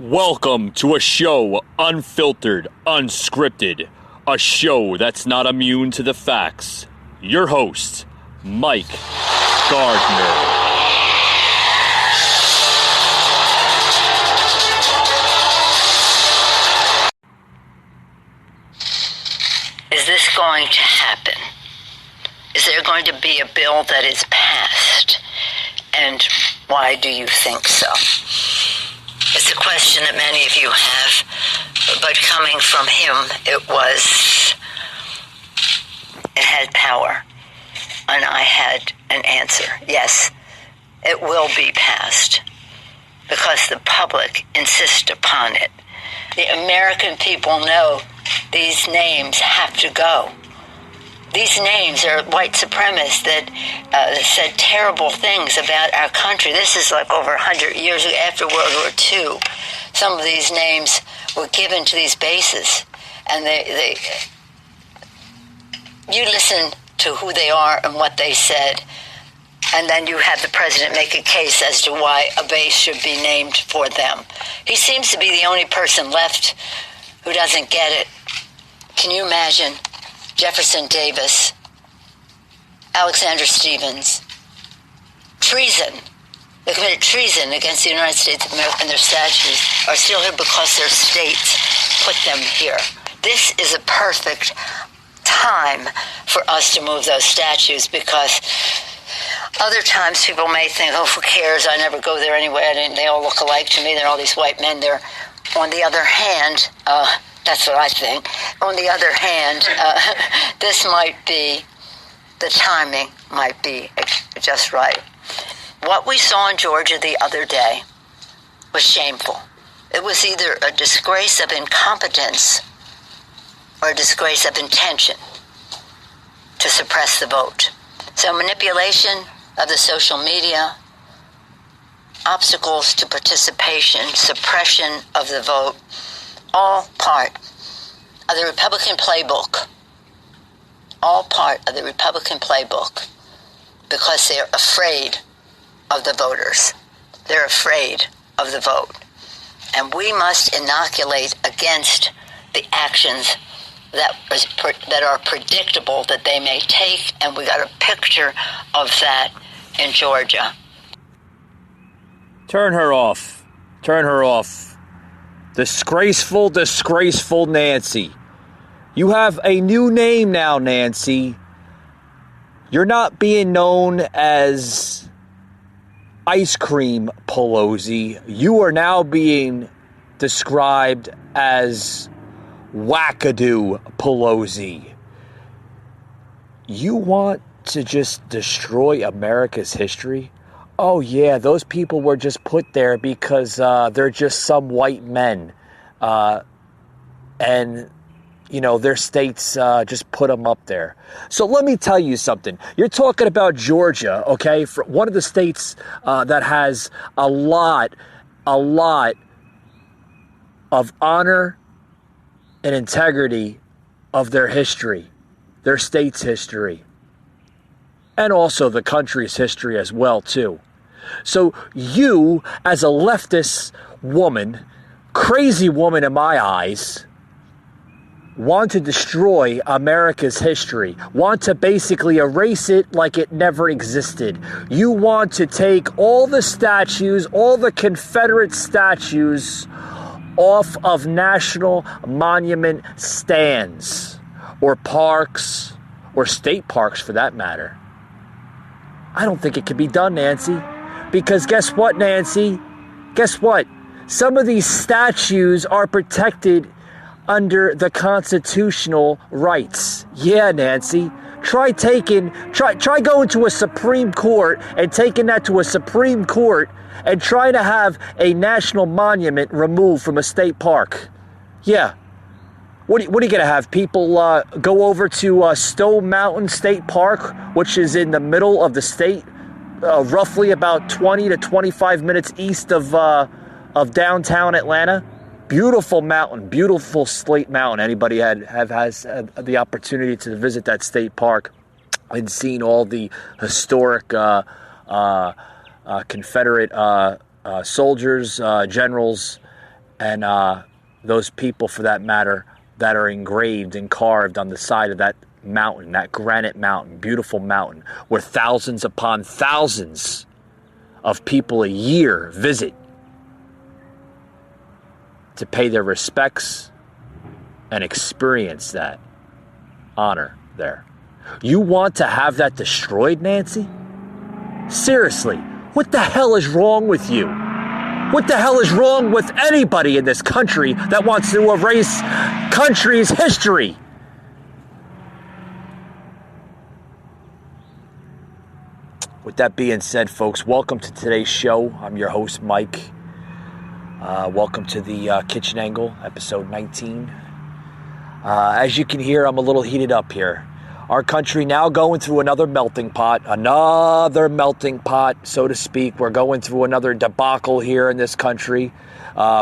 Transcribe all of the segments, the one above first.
Welcome to a show unfiltered, unscripted, a show that's not immune to the facts. Your host, Mike Gardner. Is this going to happen? Is there going to be a bill that is passed? And why do you think so? It's a question that many of you have, but coming from him, it had power. And I had an answer. Yes, it will be passed because the public insists upon it. The American people know these names have to go. These names are white supremacists that said terrible things about our country. This is like over 100 years after World War II. Some of these names were given to these bases, and you listen to who they are and what they said, and then you have the president make a case as to why a base should be named for them. He seems to be the only person left who doesn't get it. Can you imagine Jefferson Davis, Alexander Stevens, treason? They committed treason against the United States of America, and their statues are still here because their states put them here. This is a perfect time for us to move those statues, because other times people may think, oh, who cares? I never go there anyway. They all look alike to me. They're all these white men there. On the other hand, that's what I think. On the other hand, this might be, the timing might be just right. What we saw in Georgia the other day was shameful. It was either a disgrace of incompetence or a disgrace of intention to suppress the vote. So manipulation of the social media, obstacles to participation, suppression of the vote, all part of the Republican playbook. All part of the Republican playbook, because they're afraid of the voters. They're afraid of the vote. And we must inoculate against the actions that are predictable that they may take, and we got a picture of that in Georgia. Turn her off. Turn her off. Disgraceful, disgraceful Nancy. You have a new name now, Nancy. You're not being known as Ice Cream Pelosi. You are now being described as Wackadoo Pelosi. You want to just destroy America's history? Oh yeah, those people were just put there because they're just some white men. And, you know, their states just put them up there. So let me tell you something. You're talking about Georgia, okay? For one of the states that has a lot of honor and integrity of their history, their state's history, and also the country's history as well, too. So you, as a leftist woman, crazy woman in my eyes, want to destroy America's history, want to basically erase it like it never existed. You want to take all the statues, all the Confederate statues off of national monument stands or parks or state parks for that matter. I don't think it can be done, Nancy. Because guess what, Nancy? Guess what? Some of these statues are protected under the constitutional rights. Yeah, Nancy. Try going to a Supreme Court and taking that to a Supreme Court and trying to have a national monument removed from a state park. Yeah. What are you going to have? People go over to Stone Mountain State Park, which is in the middle of the state, roughly about 20 to 25 minutes east of downtown Atlanta. Beautiful mountain, beautiful slate mountain. Anybody has the opportunity to visit that state park and seen all the historic Confederate soldiers, generals, and those people, for that matter, that are engraved and carved on the side of that mountain, that granite mountain, beautiful mountain, where thousands upon thousands of people a year visit to pay their respects and experience that honor there. You want to have that destroyed, Nancy? Seriously, what the hell is wrong with you? What the hell is wrong with anybody in this country that wants to erase country's history? With that being said, folks, welcome to today's show. I'm your host, Mike. Welcome to the Kitchen Angle, episode 19. As you can hear, I'm a little heated up here. Our country now going through another melting pot, so to speak. We're going through another debacle here in this country.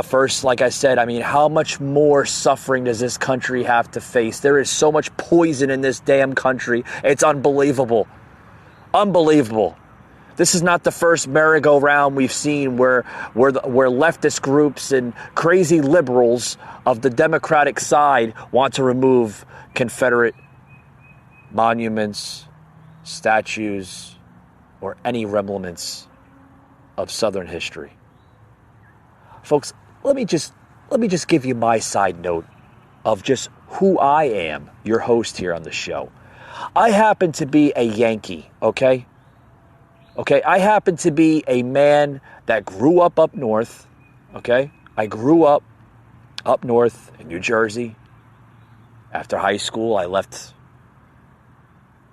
First, like I said, I mean, how much more suffering does this country have to face? There is so much poison in this damn country. It's unbelievable. Unbelievable. This is not the first merry-go-round we've seen where leftist groups and crazy liberals of the Democratic side want to remove Confederate monuments, statues, or any remnants of Southern history. Folks, let me just give you my side note of just who I am, your host here on the show. I happen to be a Yankee, okay? Okay, I happen to be a man that grew up north, okay? I grew up north in New Jersey. After high school, I left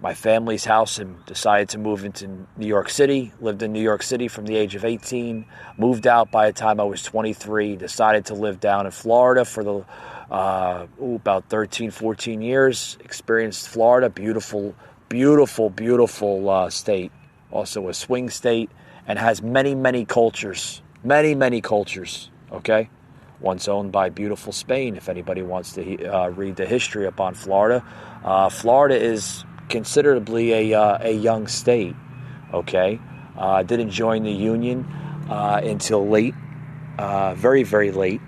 my family's house and decided to move into New York City. Lived in New York City from the age of 18. Moved out by the time I was 23. Decided to live down in Florida for the about 13, 14 years. Experienced Florida. Beautiful, beautiful, beautiful state. Also a swing state, and has many, many cultures. Many, many cultures, okay? Once owned by beautiful Spain, if anybody wants to read the history upon Florida. Florida is considerably a young state, okay? Didn't join the Union until late, very, very late.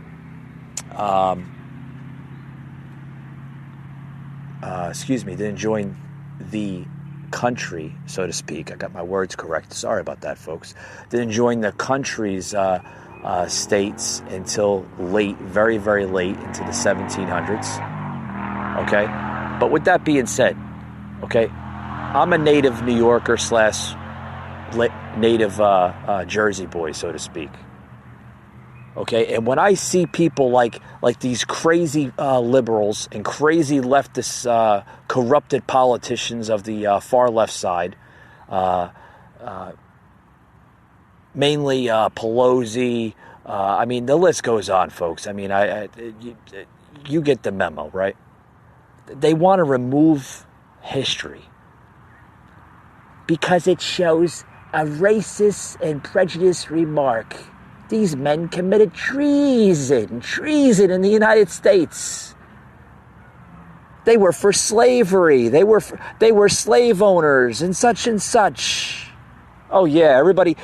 Didn't join the country, so to speak. I got my words correct. Sorry about that, folks. Didn't join the country's states until late, very, very late into the 1700s. Okay? But with that being said, okay, I'm a native New Yorker / native Jersey boy, so to speak. Okay, and when I see people like these crazy liberals and crazy leftist corrupted politicians of the far left side, mainly Pelosi, I mean, the list goes on, folks. I mean, you get the memo, right? They want to remove history because it shows a racist and prejudiced remark. These men committed treason in the United States. They were for slavery. They were slave owners and such and such. Oh yeah, everybody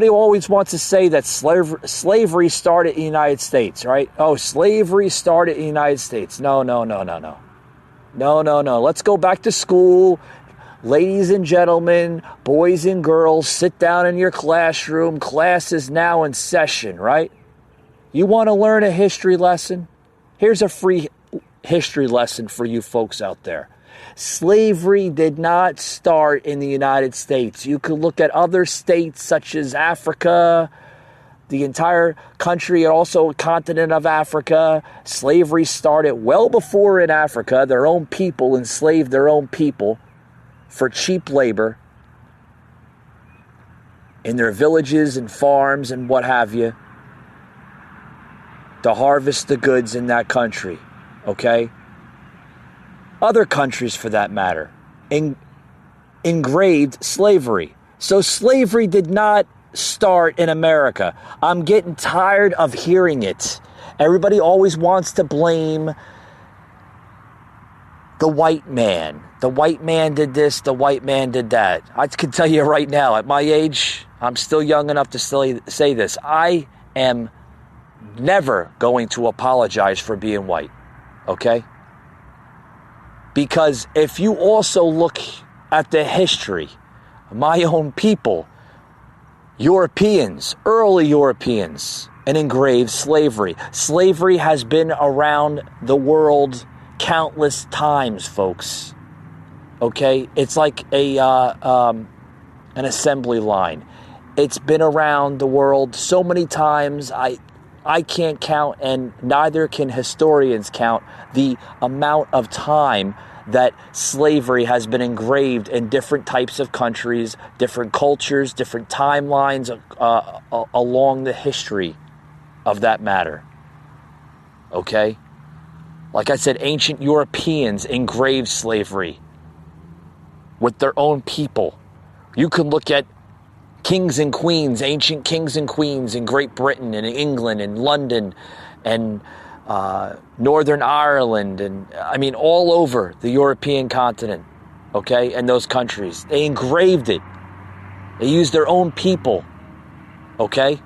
always wants to say that slavery started in the United States, right? Oh, slavery started in the United States. No. Let's go back to school. Ladies and gentlemen, boys and girls, sit down in your classroom. Class is now in session, right? You want to learn a history lesson? Here's a free history lesson for you folks out there. Slavery did not start in the United States. You could look at other states such as Africa, the entire country, and also a continent of Africa. Slavery started well before in Africa. Their own people enslaved their own people for cheap labor in their villages and farms and what have you to harvest the goods in that country, okay? Other countries, for that matter, engraved slavery. So slavery did not start in America. I'm getting tired of hearing it. Everybody always wants to blame the white man. The white man did this, the white man did that. I can tell you right now, at my age, I'm still young enough to still say this. I am never going to apologize for being white, okay? Because if you also look at the history, my own people, Europeans, early Europeans, and engraved slavery. Slavery has been around the world countless times, folks. Okay? It's like an assembly line. It's been around the world so many times, I can't count, and neither can historians count the amount of time that slavery has been engraved in different types of countries, different cultures, different timelines along the history of that matter. Okay? Like I said, ancient Europeans engraved slavery with their own people. You can look at kings and queens, ancient kings and queens in Great Britain and England and London and Northern Ireland, and I mean all over the European continent, okay, and those countries. They engraved it. They used their own people, okay?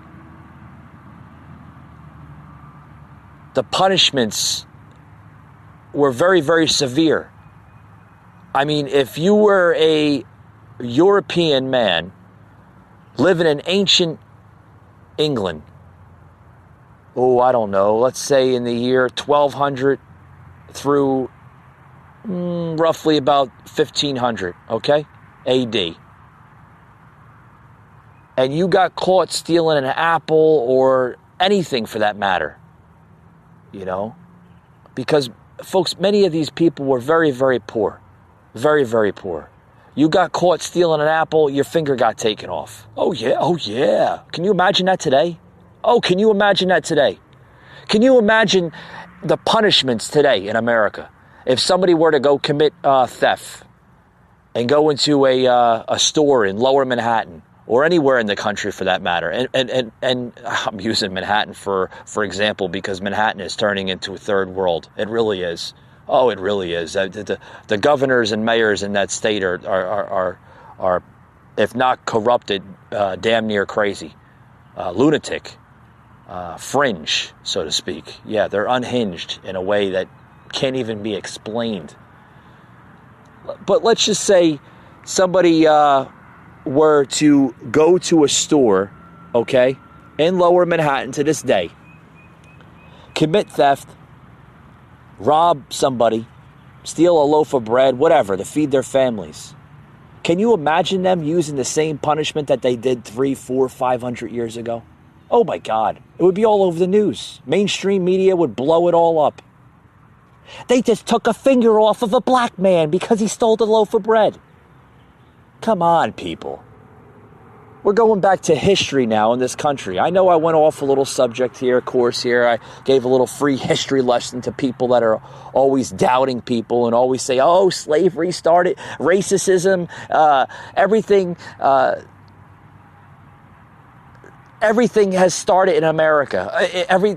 The punishments were very, very severe. I mean, if you were a European man living in ancient England, I don't know, let's say in the year 1200 through roughly about 1500, okay, AD. And you got caught stealing an apple or anything for that matter, you know, because, folks, many of these people were very, very poor, very, very poor. You got caught stealing an apple, your finger got taken off. Oh, yeah. Can you imagine that today? Oh, can you imagine that today? Can you imagine the punishments today in America? If somebody were to go commit theft and go into a store in Lower Manhattan or anywhere in the country for that matter, and I'm using Manhattan for example because Manhattan is turning into a third world. It really is. Oh, it really is. The governors and mayors in that state are if not corrupted, damn near crazy, lunatic. Fringe, so to speak. Yeah, they're unhinged in a way that can't even be explained. But let's just say somebody were to go to a store, okay, in Lower Manhattan to this day, commit theft, rob somebody, steal a loaf of bread, whatever, to feed their families. Can you imagine them using the same punishment that they did 300, 400, 500 years ago? Oh my God, it would be all over the news. Mainstream media would blow it all up. They just took a finger off of a black man because he stole the loaf of bread. Come on, people. We're going back to history now in this country. I know I went off a little subject here, course here. I gave a little free history lesson to people that are always doubting people and always say, oh, slavery started, racism, everything has started in America.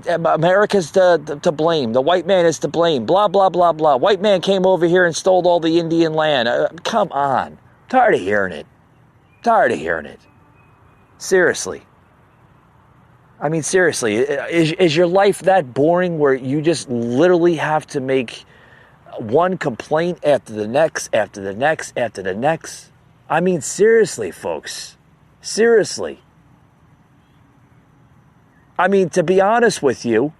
America's to blame. The white man is to blame. Blah, blah, blah, blah. White man came over here and stole all the Indian land. Come on. Tired of hearing it. Seriously. I mean, seriously. Is your life that boring where you just literally have to make one complaint after the next, after the next, after the next? I mean, seriously, folks. Seriously. I mean, to be honest with you,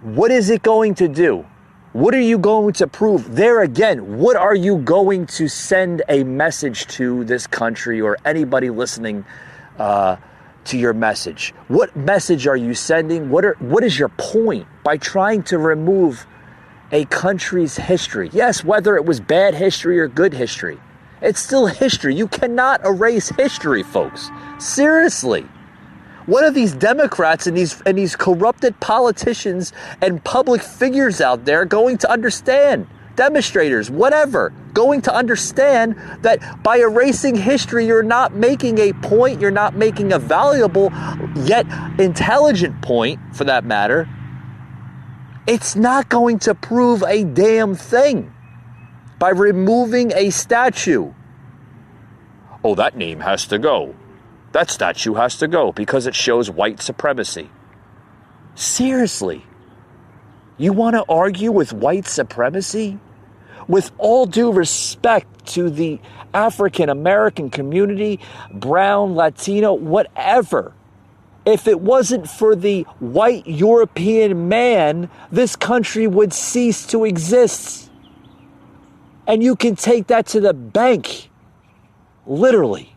what is it going to do? What are you going to prove? There again, what are you going to send a message to this country or anybody listening to your message? What message are you sending? What is your point by trying to remove a country's history? Yes, whether it was bad history or good history. It's still history. You cannot erase history, folks. Seriously. What are these Democrats and these corrupted politicians and public figures out there going to understand? Demonstrators, whatever, going to understand that by erasing history, you're not making a point, you're not making a valuable yet intelligent point, for that matter. It's not going to prove a damn thing by removing a statue. Oh, that name has to go. That statue has to go because it shows white supremacy. Seriously? You want to argue with white supremacy? With all due respect to the African American community, brown, Latino, whatever, if it wasn't for the white European man, this country would cease to exist. And you can take that to the bank. Literally.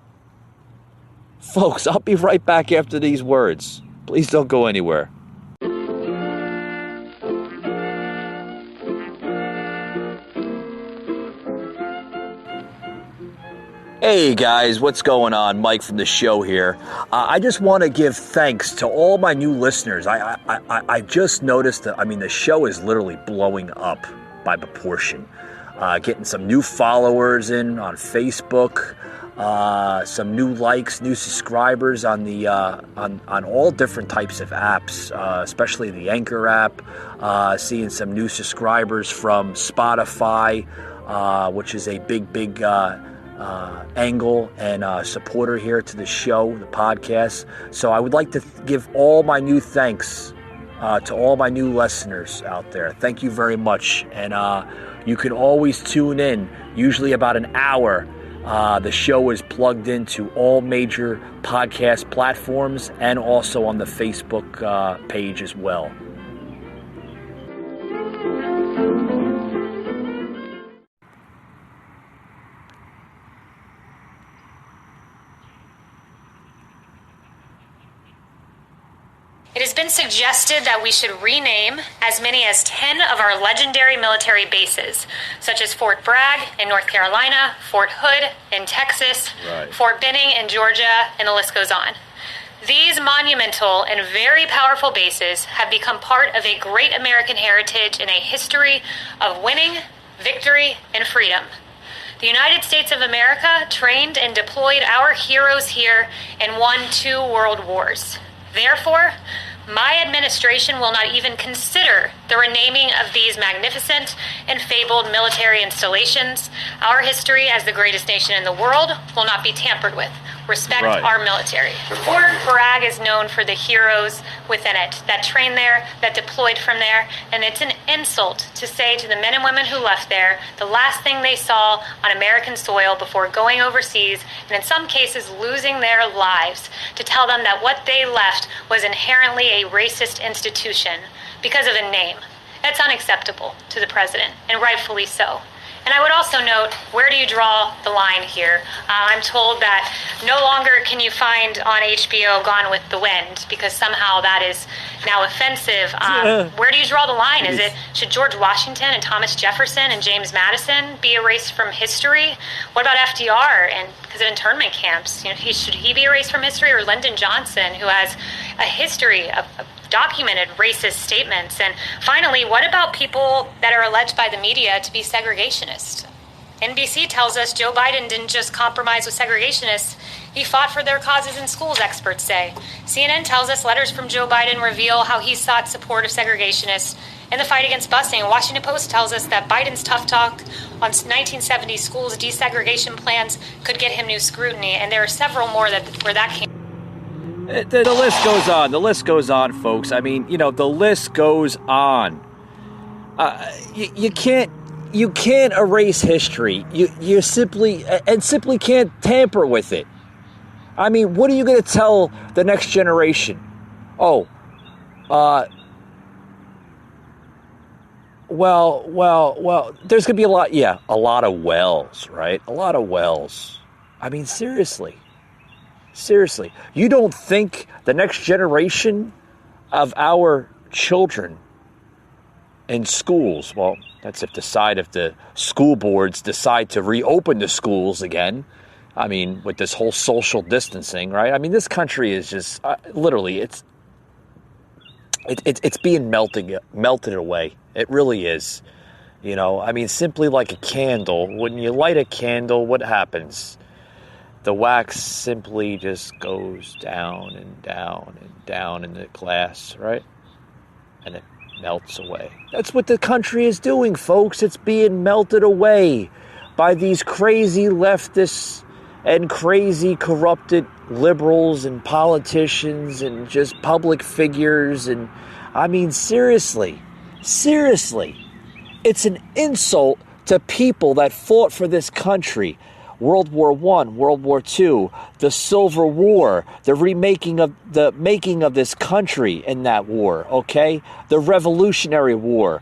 Folks, I'll be right back after these words. Please don't go anywhere. Hey guys, what's going on? Mike from the show here. I just want to give thanks to all my new listeners. I just noticed that, the show is literally blowing up by proportion. Getting some new followers in on Facebook, some new likes, new subscribers on the on all different types of apps, especially the Anchor app. Seeing some new subscribers from Spotify, which is a big angle and supporter here to the show, the podcast. So I would like to give all my new thanks to all my new listeners out there. Thank you very much. And you can always tune in, usually about an hour. The show is plugged into all major podcast platforms and also on the Facebook page as well. It has been suggested that we should rename as many as 10 of our legendary military bases, such as Fort Bragg in North Carolina, Fort Hood in Texas, right, Fort Benning in Georgia, and the list goes on. These monumental and very powerful bases have become part of a great American heritage and a history of winning, victory, and freedom. The United States of America trained and deployed our heroes here and won 2 world wars. Therefore, my administration will not even consider the renaming of these magnificent and fabled military installations. Our history as the greatest nation in the world will not be tampered with. Respect our military. Fort Bragg is known for the heroes within it that trained there, that deployed from there, and it's an insult to say to the men and women who left there the last thing they saw on American soil before going overseas, and in some cases losing their lives, to tell them that what they left was inherently a racist institution because of a name. That's unacceptable to the president, and rightfully so. And I would also note, where do you draw the line here? I'm told that no longer can you find on HBO Gone with the Wind because somehow that is now offensive. Where do you draw the line? Should George Washington and Thomas Jefferson and James Madison be erased from history? What about FDR and because of internment camps? Should he be erased from history, or Lyndon Johnson, who has a history of documented racist statements? And finally, what about people that are alleged by the media to be segregationists? NBC tells us Joe Biden didn't just compromise with segregationists, he fought for their causes in schools, experts say. CNN tells us letters from Joe Biden reveal how he sought support of segregationists in the fight against busing. Washington Post tells us that Biden's tough talk on 1970 schools desegregation plans could get him new scrutiny, and there are several more where that came. The list goes on. The list goes on, folks. The list goes on. You can't erase history. You simply can't tamper with it. What are you going to tell the next generation? Well, there's going to be a lot of wells, right? A lot of wells. Seriously, you don't think the next generation of our children in schools, well, that's if the school boards decide to reopen the schools again, with this whole social distancing, right? This country is just, literally, it's being melted away. It really is. Simply like a candle. When you light a candle, what happens? The wax simply just goes down and down and down in the glass, right? And it melts away. That's what the country is doing, folks. It's being melted away by these crazy leftists and crazy, corrupted liberals and politicians and just public figures. And I mean, seriously, it's an insult to people that fought for this country. World War I, World War II, the Civil War, the making of this country in that war, okay? The Revolutionary War,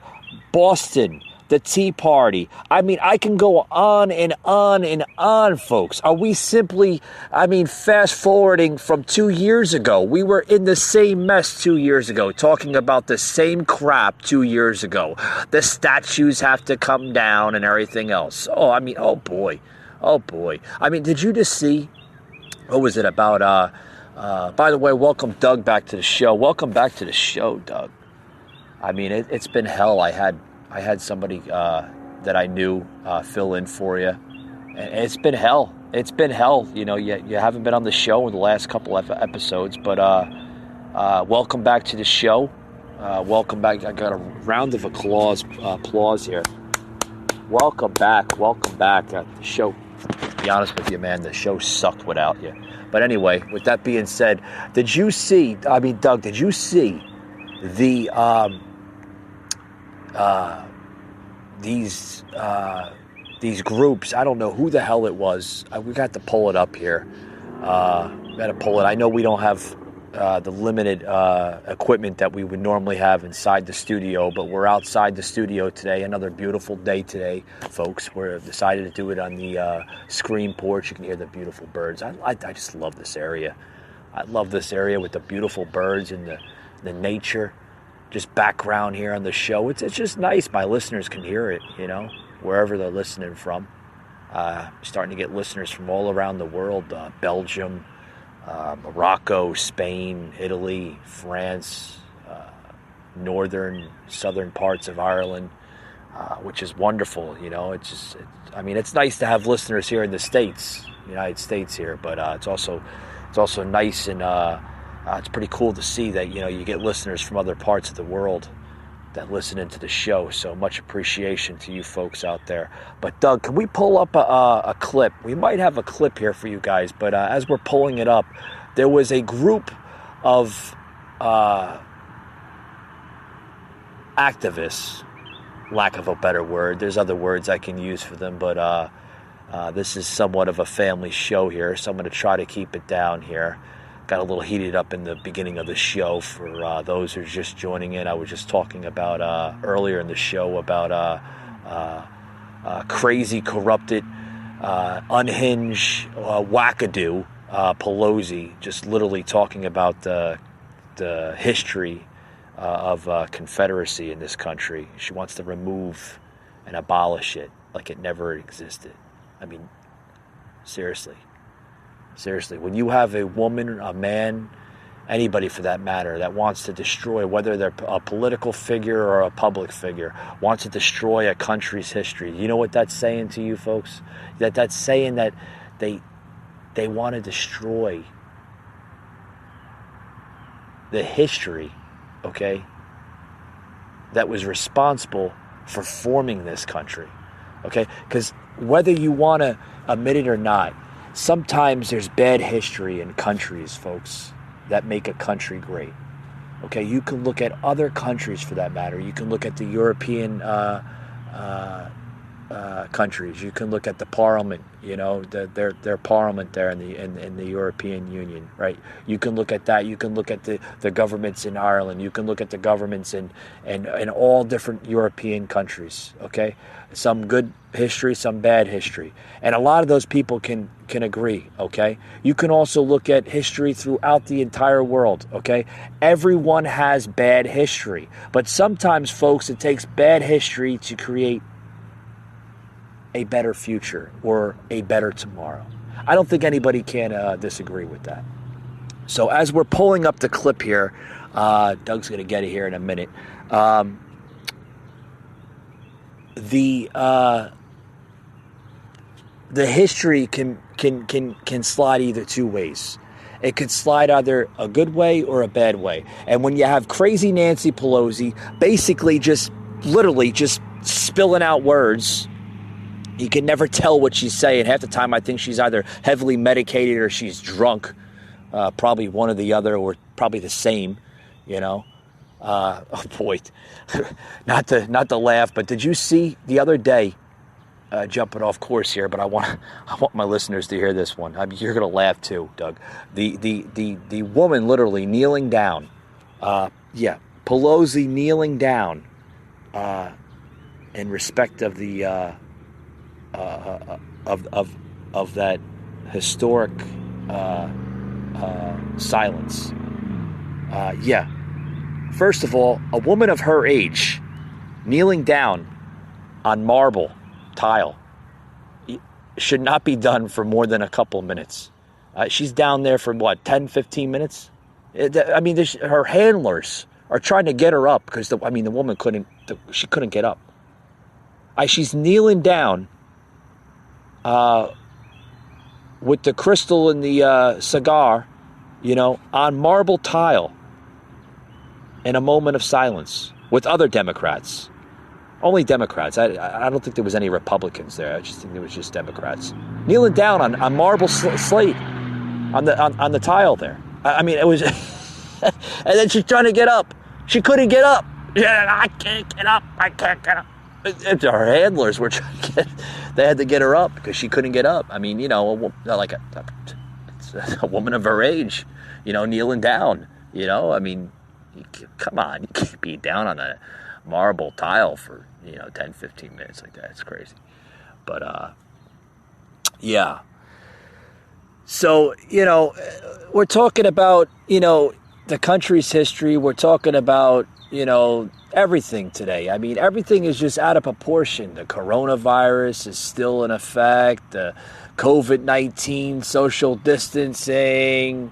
Boston, the Tea Party. I mean, I can go on and on and on, folks. Are we simply, fast forwarding from 2 years ago? We were in the same mess 2 years ago, talking about the same crap 2 years ago. The statues have to come down and everything else. Oh boy. I mean, did you just see, what was it about, by the way, welcome Doug back to the show. Welcome back to the show, Doug. I mean, it's been hell. I had somebody that I knew fill in for you, and it's been hell. It's been hell. You know, you haven't been on the show in the last couple of episodes, but welcome back to the show. Welcome back. I got a round of applause here. Welcome back. The show, to be honest with you, man, the show sucked without you. But anyway, with that being said, Doug, did you see the these groups? I don't know who the hell it was. We got to pull it up here. Got to pull it. I know we don't have the limited equipment that we would normally have inside the studio, but we're outside the studio today. Another beautiful day today, folks. We're decided to do it on the screen porch. You can hear the beautiful birds. I just love this area. I love this area with the beautiful birds and the nature. Just background here on the show. It's just nice. My listeners can hear it, you know, wherever they're listening from. Starting to get listeners from all around the world. Belgium, Morocco, Spain, Italy, France, southern parts of Ireland, which is wonderful. You know, it's nice to have listeners here in the States, United States here, but it's also nice and it's pretty cool to see that, you know, you get listeners from other parts of the world that listen into the show. So much appreciation to you folks out there. But Doug, can we pull up a clip? We might have a clip here for you guys, but as we're pulling it up, there was a group of activists, lack of a better word. There's other words I can use for them, but this is somewhat of a family show here, so I'm going to try to keep it down here. Got a little heated up in the beginning of the show for those who are just joining in. I was just talking about earlier in the show about crazy, corrupted, unhinged, wackadoo Pelosi, just literally talking about the history of Confederacy in this country. She wants to remove and abolish it like it never existed. I mean, seriously, when you have a woman, a man, anybody for that matter, that wants to destroy, whether they're a political figure or a public figure, wants to destroy a country's history, you know what that's saying to you folks? That's saying that they want to destroy the history, okay, that was responsible for forming this country, okay? Because whether you want to admit it or not, sometimes there's bad history in countries, folks, that make a country great. Okay, you can look at other countries for that matter. You can look at the European countries. You can look at the Parliament. You know, their Parliament there in the European Union, right? You can look at that. You can look at the governments in Ireland. You can look at the governments in all different European countries. Okay, some good history, some bad history, and a lot of those people can agree. Okay, you can also look at history throughout the entire world. Okay, everyone has bad history, but sometimes, folks, it takes bad history to create a better future or a better tomorrow. I don't think anybody can disagree with that. So as we're pulling up the clip here, Doug's going to get it here in a minute. The history can slide either two ways. It could slide either a good way or a bad way. And when you have crazy Nancy Pelosi basically just literally just spilling out words You can never tell what she's saying. Half the time I think she's either heavily medicated or she's drunk. Probably one or the other, or probably the same, you know. Oh boy, not to laugh, but did you see the other day, jumping off course here, but I want my listeners to hear this one. I mean, you're gonna laugh too, Doug. The woman literally kneeling down. Pelosi kneeling down in respect of the of that historic silence. First of all, a woman of her age kneeling down on marble tile should not be done for more than a couple of minutes. She's down there for what, 10, 15 minutes? I mean, her handlers are trying to get her up because the woman couldn't get up. She's kneeling down with the crystal and the cigar, on marble tile in a moment of silence with other Democrats. Only Democrats. I don't think there was any Republicans there. I just think there was just Democrats kneeling down on marble slate on the tile there. I mean, it was, and then she's trying to get up. She couldn't get up. I can't get up. I can't get up. Her handlers were trying to they had to get her up because she couldn't get up. I mean, like a woman of her age, kneeling down. I mean, come on, you can't be down on a marble tile for 10, 15 minutes like that. It's crazy. But yeah. So we're talking about the country's history. We're talking about everything today. I mean, everything is just out of proportion. The coronavirus is still in effect. The COVID-19 social distancing.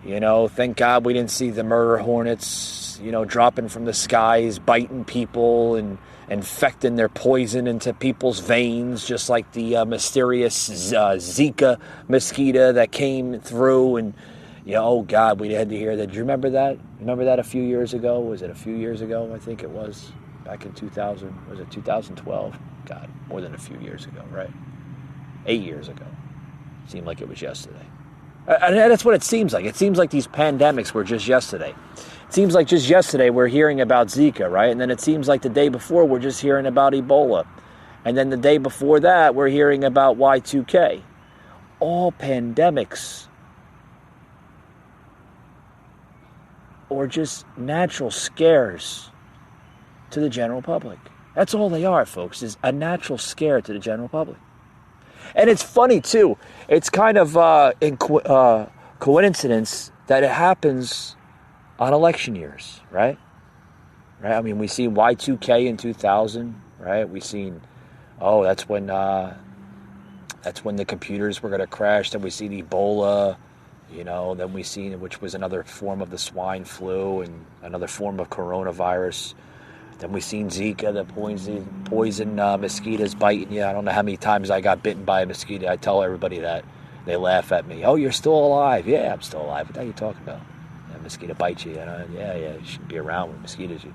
Thank God we didn't see the murder hornets, dropping from the skies, biting people and infecting their poison into people's veins, just like the mysterious Zika mosquito that came through. And, oh God, we had to hear that. Do you remember that? Remember that a few years ago? Was it a few years ago? I think it was back in 2000. Was it 2012? God, more than a few years ago, right? 8 years ago. Seemed like it was yesterday. And that's what it seems like. It seems like these pandemics were just yesterday. It seems like just yesterday we're hearing about Zika, right? And then it seems like the day before we're just hearing about Ebola. And then the day before that we're hearing about Y2K. All pandemics or just natural scares to the general public. That's all they are, folks, is a natural scare to the general public. And it's funny, too. It's kind of coincidence that it happens on election years, right? I mean, we seen Y2K in 2000, right? We seen, that's when the computers were going to crash. Then we seen Ebola, then we seen, which was another form of the swine flu and another form of coronavirus. Then we seen Zika, the poison mosquitoes biting you. I don't know how many times I got bitten by a mosquito. I tell everybody that. They laugh at me. Oh, you're still alive. Yeah, I'm still alive. What are you talking about? A mosquito bites you. Yeah, you shouldn't be around with mosquitoes. You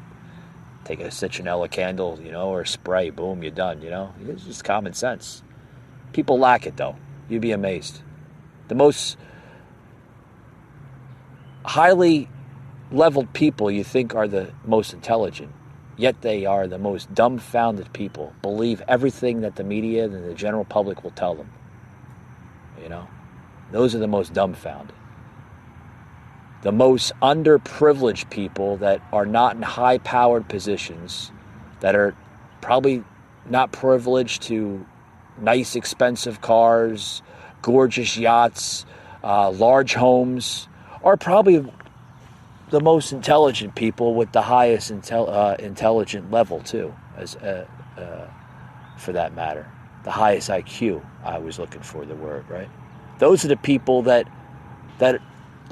take a citronella candle, or a spray. Boom, you're done, It's just common sense. People lack it, though. You'd be amazed. The most highly leveled people you think are the most intelligent, yet they are the most dumbfounded people. Believe everything that the media and the general public will tell them. Those are the most dumbfounded. The most underprivileged people that are not in high-powered positions, that are probably not privileged to nice, expensive cars, gorgeous yachts, large homes, are probably the most intelligent people with the highest intelligent level, too, as for that matter. The highest IQ, I was looking for the word, right? Those are the people that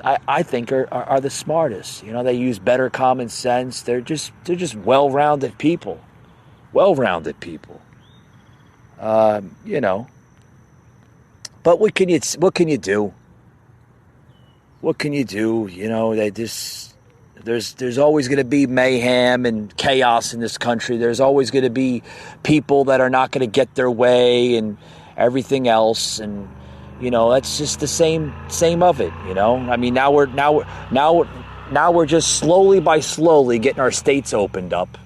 I think are the smartest. They use better common sense. They're just well-rounded people. Well-rounded people. But what can you do? What can you do? They just There's always going to be mayhem and chaos in this country. There's always going to be people that are not going to get their way and everything else. And that's just the same of it. I mean, now we're just slowly by slowly getting our states opened up.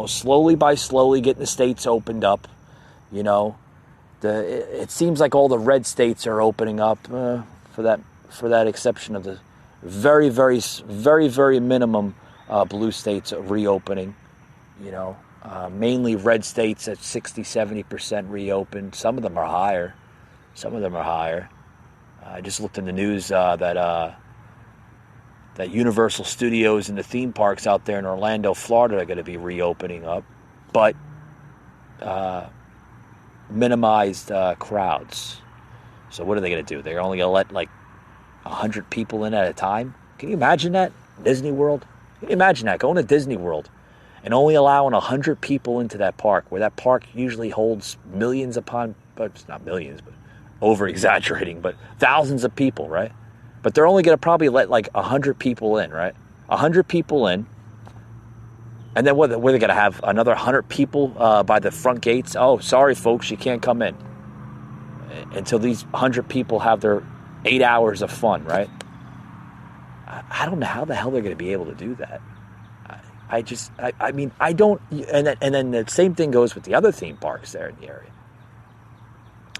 Slowly by slowly getting the states opened up. It seems like all the red states are opening up for that exception of the very, very, very, very minimum blue states reopening. Mainly red states at 60-70% reopened. Some of them are higher. I just looked in the news that Universal Studios and the theme parks out there in Orlando, Florida are going to be reopening up, but minimized crowds. So what are they going to do? They're only going to let like 100 people in at a time? Can you imagine that? Disney World? Can you imagine that? Going to Disney World and only allowing 100 people into that park, where that park usually holds millions upon, but it's not millions, but over-exaggerating, but thousands of people, right? But they're only going to probably let like 100 people in, right? 100 people in. And then what are they going to have? Another 100 people by the front gates? Oh, sorry, folks, you can't come in. Until these 100 people have their 8 hours of fun, right? I don't know how the hell they're going to be able to do that. I mean, I don't, and then the same thing goes with the other theme parks there in the area.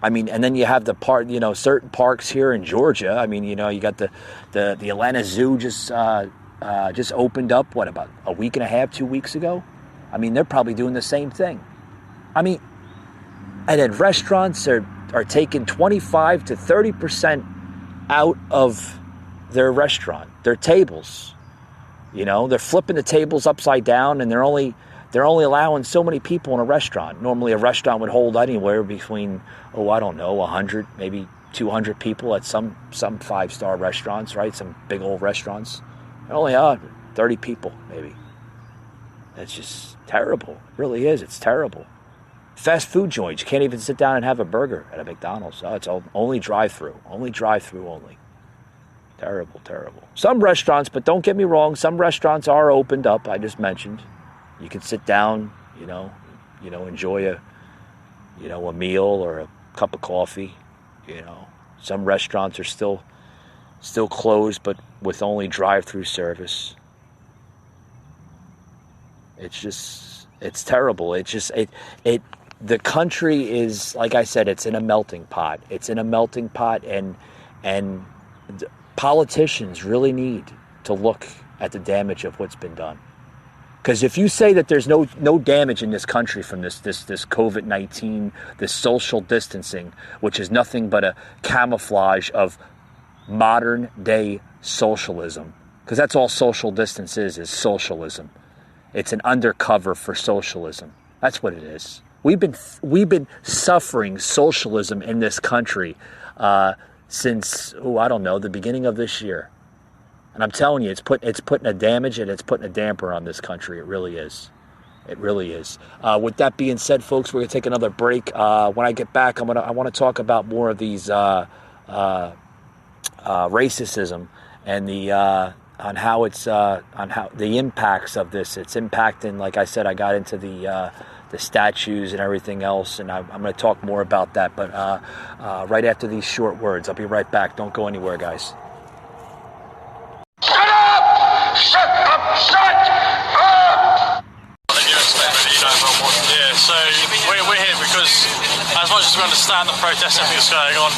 I mean, and then you have the part, certain parks here in Georgia. I mean, you got the Atlanta Zoo just opened up, about a week and a half, 2 weeks ago? I mean, they're probably doing the same thing. I mean, and then restaurants are taking 25 to 30% out of their restaurant, their tables. They're flipping the tables upside down, and they're only allowing so many people in a restaurant. Normally a restaurant would hold anywhere between, 100, maybe 200 people at some 5-star restaurants, right? Some big old restaurants. Only 30 people, maybe. That's just terrible. It really is. It's terrible. Fast food joints, you can't even sit down and have a burger at a McDonald's. Oh, it's only drive-through. Only drive-through only. Terrible, terrible. Some restaurants, but don't get me wrong, some restaurants are opened up, I just mentioned. You can sit down, enjoy a meal or a cup of coffee. Some restaurants are still closed, but with only drive-through service. It's terrible. The country is, like I said, it's in a melting pot. And politicians really need to look at the damage of what's been done. Because if you say that there's no damage in this country from this COVID-19, this social distancing, which is nothing but a camouflage of modern day socialism, because that's all social distance is socialism. It's an undercover for socialism. That's what it is. We've been suffering socialism in this country since the beginning of this year. And I'm telling you, it's putting a damage and it's putting a damper on this country. It really is. It really is. With that being said, folks, we're gonna take another break. When I get back, I want to talk about more of these racism and on how the impacts of this. It's impacting. Like I said, I got into the statues and everything else, and I'm going to talk more about that. But right after these short words, I'll be right back. Don't go anywhere, guys. Shut up! Shut up! Shut up! Yeah, so we're here because as much as we understand the protests and everything that's going on,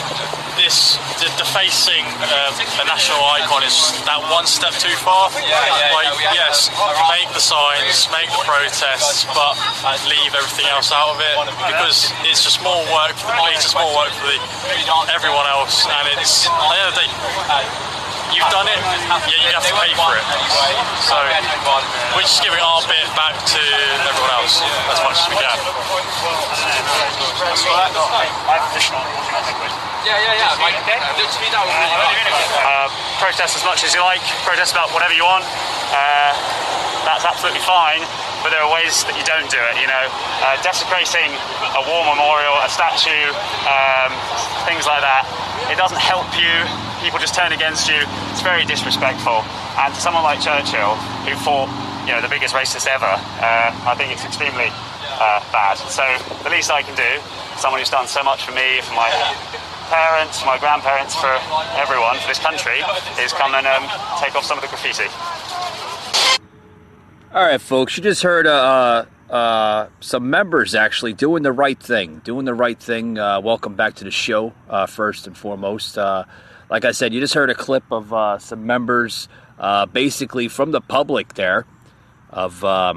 defacing a national icon is that one step too far. Yes, make the signs, make the protests, but leave everything else out of it, because it's just more work for the police, it's more work for everyone else, and it's, at the end of the day, you've done it, you have to pay for it. So we're just giving our bit back to everyone else as much as we can. Protest as much as you like, protest about whatever you want, that's absolutely fine, but there are ways that you don't do it, desecrating a war memorial, a statue, things like that. It doesn't help you, people just turn against you. It's very disrespectful. And to someone like Churchill, who fought, the biggest racist ever, I think it's extremely bad. So the least I can do, someone who's done so much for me, for my parents, my grandparents, for everyone, for this country, is come and take off some of the graffiti. All right, folks, you just heard some members actually doing the right thing. Welcome back to the show, first and foremost. Like I said, you just heard a clip of some members basically from the public there of, I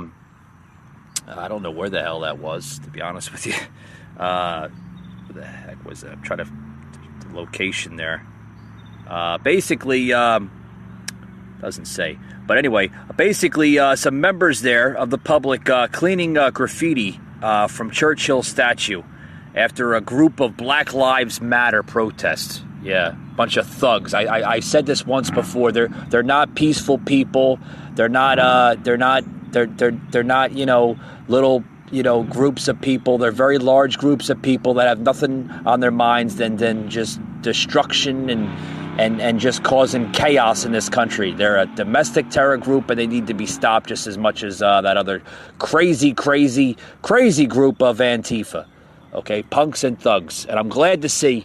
don't know where the hell that was, to be honest with you. Where the heck was it? I'm trying to, the location there. Basically, doesn't say. But anyway, basically some members there of the public cleaning graffiti from Churchill's statue after a group of Black Lives Matter protests. Yeah, bunch of thugs. I said this once before. They're not peaceful people. They're not little groups of people. They're very large groups of people that have nothing on their minds than just destruction and just causing chaos in this country. They're a domestic terror group, and they need to be stopped just as much as that other crazy group of Antifa. Okay, punks and thugs. And I'm glad to see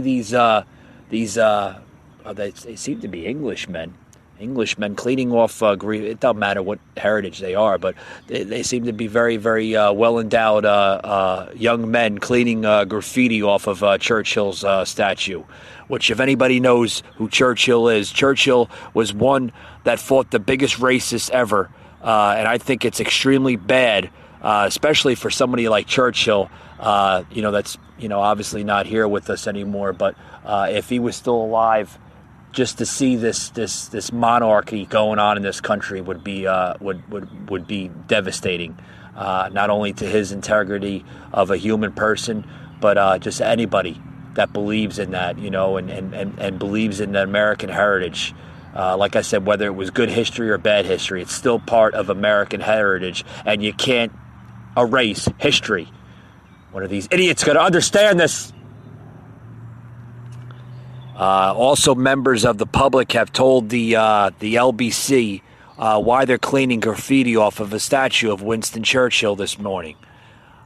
these they seem to be Englishmen cleaning off it doesn't matter what heritage they are, but they seem to be very, very well-endowed young men cleaning graffiti off of Churchill's statue, which, if anybody knows who Churchill is, Churchill was one that fought the biggest racist ever, and I think it's extremely bad, especially for somebody like Churchill, that's obviously not here with us anymore, but if he was still alive, just to see this monarchy going on in this country would be devastating, not only to his integrity of a human person, but just anybody that believes in that, and believes in the American heritage. Like I said, whether it was good history or bad history, it's still part of American heritage, and you can't erase history. One of these idiots going to understand this. Also, members of the public have told the LBC why they're cleaning graffiti off of a statue of Winston Churchill this morning.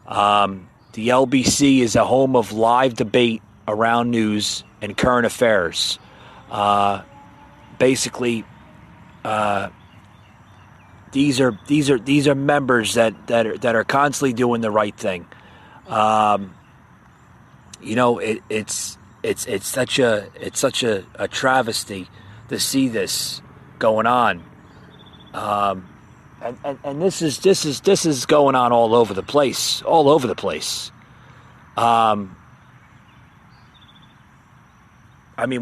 The LBC is a home of live debate around news and current affairs. Basically, these are members that are constantly doing the right thing. It's such a travesty to see this going on, and this is going on all over the place.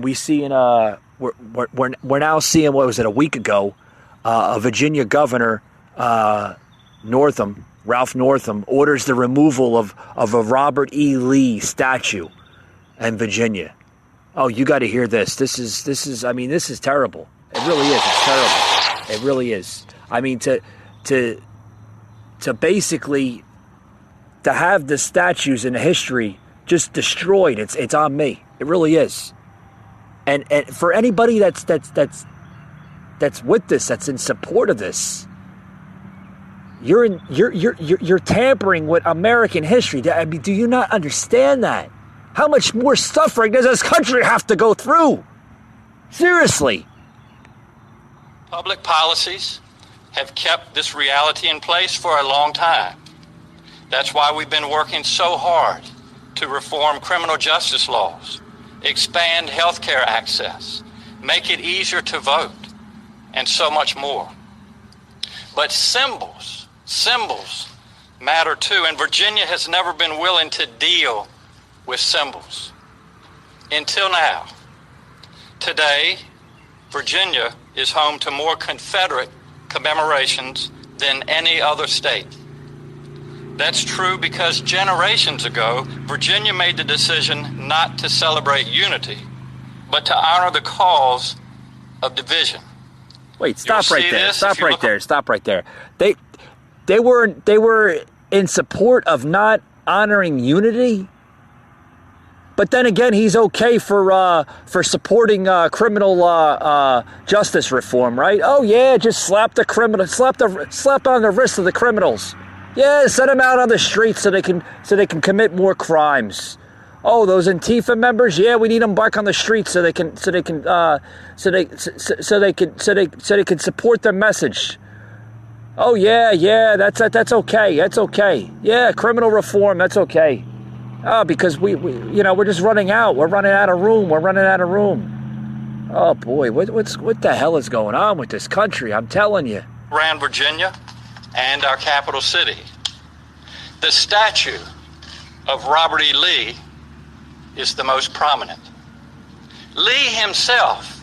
We see we're now seeing, what was it, a week ago, a Virginia governor, Ralph Northam, orders the removal of a Robert E. Lee statue in Virginia. Oh, you got to hear this. This is terrible. It really is. It's terrible. It really is. To basically to have the statues in history just destroyed. It's on me. It really is. And for anybody that's with this, that's in support of this, you're tampering with American history. Do you not understand that? How much more suffering does this country have to go through? Seriously. Public policies have kept this reality in place for a long time. That's why we've been working so hard to reform criminal justice laws, expand healthcare access, make it easier to vote, and so much more. But symbols matter too, and Virginia has never been willing to deal with symbols. Until now. Today, Virginia is home to more Confederate commemorations than any other state. That's true because generations ago, Virginia made the decision not to celebrate unity, but to honor the cause of division. Wait, stop right there. Stop right there. They were in support of not honoring unity, But then again, he's okay for supporting criminal justice reform, right? Oh yeah, just slap on the wrist of the criminals. Yeah, send them out on the streets so they can commit more crimes. Oh, those Antifa members, yeah, we need them back on the streets so they can support their message. Oh yeah, that's okay. That's okay. Yeah, criminal reform, that's okay. Because we're just running out. We're running out of room. Oh boy, what the hell is going on with this country? I'm telling you. Around Virginia and our capital city. The statue of Robert E. Lee is the most prominent. Lee himself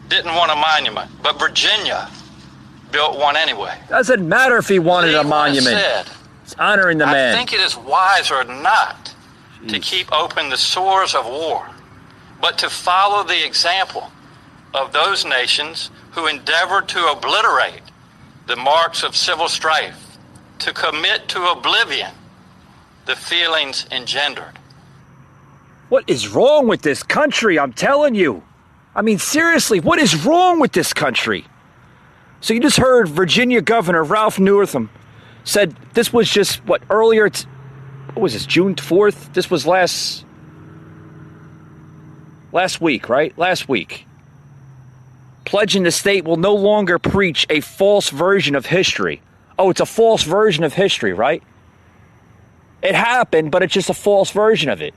didn't want a monument, but Virginia built one anyway. Doesn't matter if he wanted a monument. It's honoring the man. I think it is wiser not to keep open the sores of war, but to follow the example of those nations who endeavored to obliterate the marks of civil strife, to commit to oblivion the feelings engendered. What is wrong with this country? I'm telling you. I mean, seriously, what is wrong with this country? So you just heard Virginia Governor Ralph Northam said this was just, earlier, what was this, June 4th? This was last week, right? Last week. Pledging the state will no longer preach a false version of history. Oh, it's a false version of history, right? It happened, but it's just a false version of it.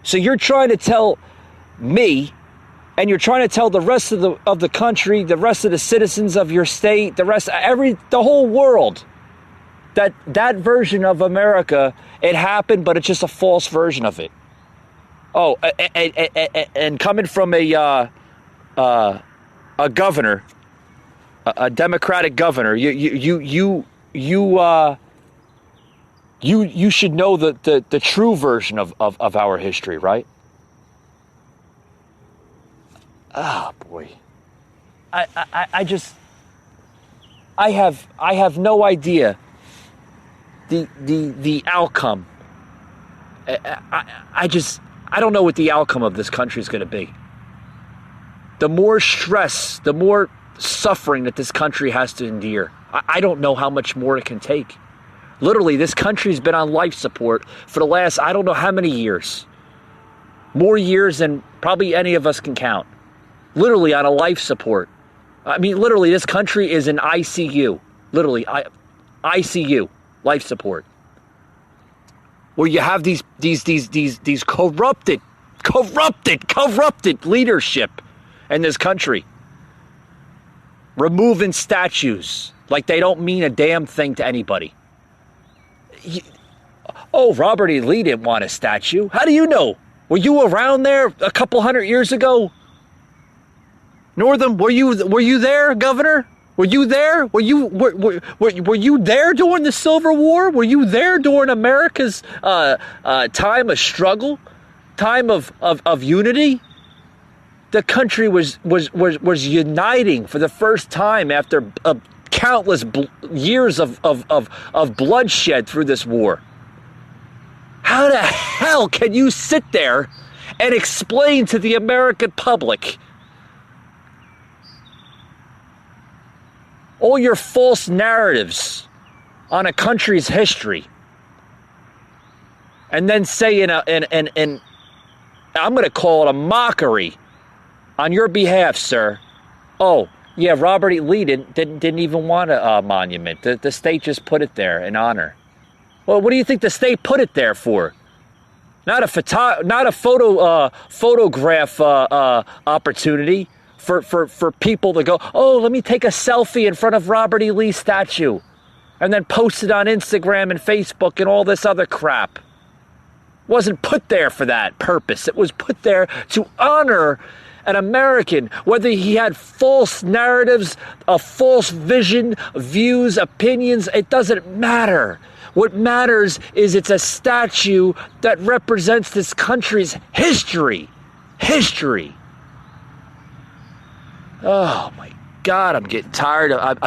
So you're trying to tell me, and you're trying to tell the rest of the country, the rest of the citizens of your state, the whole world, that version of America, it happened, but it's just a false version of it. Oh, and coming from a governor, a Democratic governor, you should know the true version of our history, right? Ah, boy. I have no idea the outcome. I don't know what the outcome of this country is going to be. The more stress, the more suffering that this country has to endure. I don't know how much more it can take. Literally, this country's been on life support for the last, I don't know how many years. More years than probably any of us can count. Literally on a life support. I mean, literally, this country is in ICU. Literally, ICU, life support. Where you have these corrupted leadership in this country. Removing statues like they don't mean a damn thing to anybody. Robert E. Lee didn't want a statue. How do you know? Were you around there a couple hundred years ago? Northam, were you there, Governor? Were you there? Were you there during the Civil War? Were you there during America's time of struggle, time of unity? The country was uniting for the first time after countless years of bloodshed through this war. How the hell can you sit there and explain to the American public all your false narratives on a country's history, and then say in I'm going to call it a mockery on your behalf, sir? Oh, yeah, Robert E. Lee didn't even want a monument. The state just put it there in honor. Well, what do you think the state put it there for? Not a photograph opportunity for people to go, oh, let me take a selfie in front of Robert E. Lee's statue and then post it on Instagram and Facebook and all this other crap. It wasn't put there for that purpose. It was put there to honor an American, whether he had false narratives, a false vision, views, opinions, it doesn't matter. What matters is it's a statue that represents this country's history. History. Oh my God, I'm getting tired of.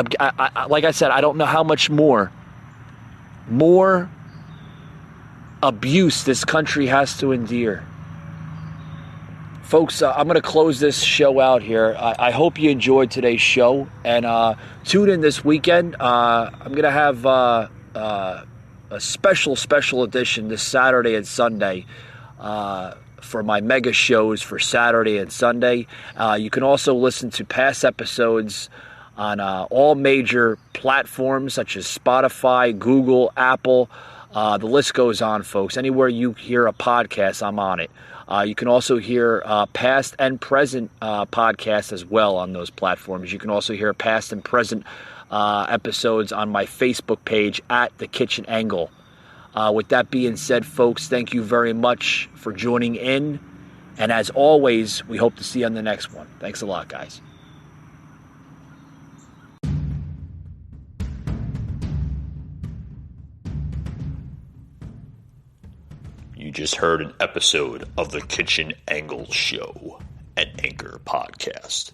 Like I said, I don't know how much more abuse this country has to endure. Folks, I'm going to close this show out here. I hope you enjoyed today's show, and tune in this weekend. I'm going to have a special edition this Saturday and Sunday for my mega shows for Saturday and Sunday. You can also listen to past episodes on all major platforms such as Spotify, Google, Apple. The list goes on, folks. Anywhere you hear a podcast, I'm on it. You can also hear past and present podcasts as well on those platforms. You can also hear past and present episodes on my Facebook page at The Kitchen Angle. With that being said, folks, thank you very much for joining in. And as always, we hope to see you on the next one. Thanks a lot, guys. You just heard an episode of The Kitchen Angle Show, an Anchor podcast.